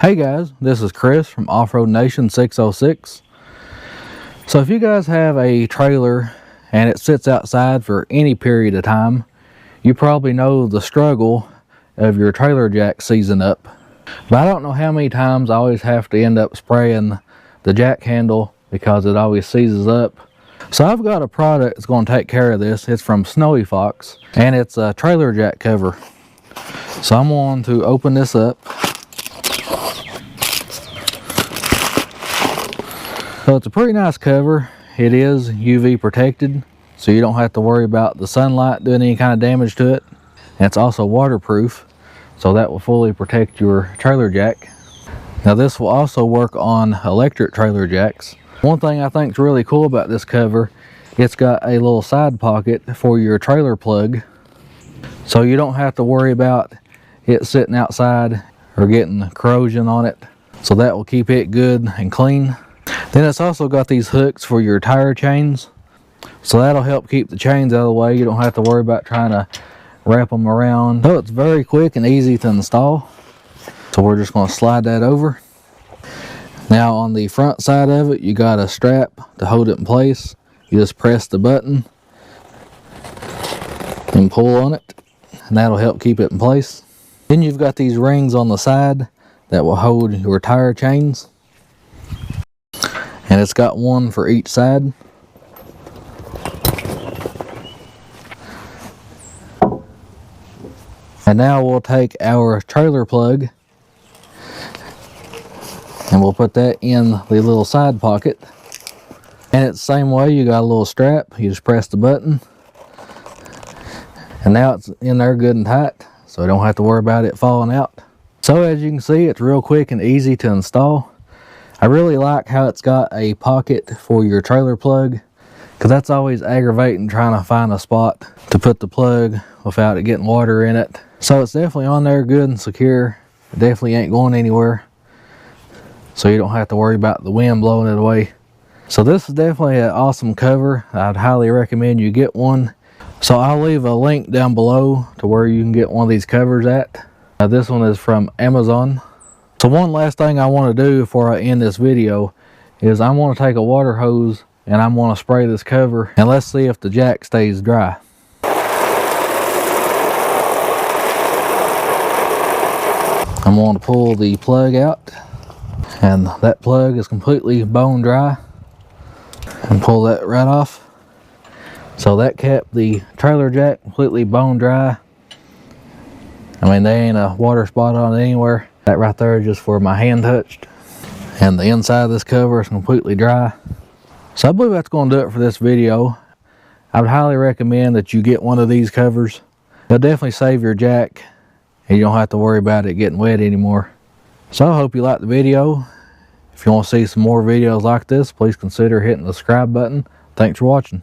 Hey guys, this is Chris from Off-Road Nation 606. So if you guys have a trailer and it sits outside for any period of time, you probably know the struggle of your trailer jack seizing up. But I don't know how many times I always have to end up spraying the jack handle because it always seizes up. So I've got a product that's going to take care of this. It's from Snowy Fox and it's a trailer jack cover. So I'm going to open this up. So it's a pretty nice cover. It is UV protected, so you don't have to worry about the sunlight doing any kind of damage to it. And it's also waterproof, so that will fully protect your trailer jack. Now this will also work on electric trailer jacks. One thing I think is really cool about this cover, it's got a little side pocket for your trailer plug, so you don't have to worry about it sitting outside or getting corrosion on it. So that will keep it good and clean. Then it's also got these hooks for your tire chains, so that'll help keep the chains out of the way. You don't have to worry about trying to wrap them around. So it's very quick and easy to install. So we're just going to slide that over. Now on the front side of it, you got a strap to hold it in place. You just press the button and pull on it, and that'll help keep it in place. Then you've got these rings on the side that will hold your tire chains. And it's got one for each side. And now we'll take our trailer plug and we'll put that in the little side pocket. And it's the same way, you got a little strap, you just press the button. And now it's in there good and tight, so you don't have to worry about it falling out. So as you can see, it's real quick and easy to install. I really like how it's got a pocket for your trailer plug, because that's always aggravating trying to find a spot to put the plug without it getting water in it. So it's definitely on there good and secure. It definitely ain't going anywhere, so you don't have to worry about the wind blowing it away. So this is definitely an awesome cover. I'd highly recommend you get one. So I'll leave a link down below to where you can get one of these covers at. This one is from Amazon. So one last thing I want to do before I end this video is I want to take a water hose and I'm going to spray this cover, and let's see if the jack stays dry. I'm going to pull the plug out, and that plug is completely bone dry, and pull that right off. So that kept the trailer jack completely bone dry. I mean, there ain't a water spot on it anywhere. That right there is just where my hand touched. And the inside of this cover is completely dry. So I believe that's going to do it for this video. I would highly recommend that you get one of these covers. It'll definitely save your jack, and you don't have to worry about it getting wet anymore. So I hope you liked the video. If you want to see some more videos like this, please consider hitting the subscribe button. Thanks for watching.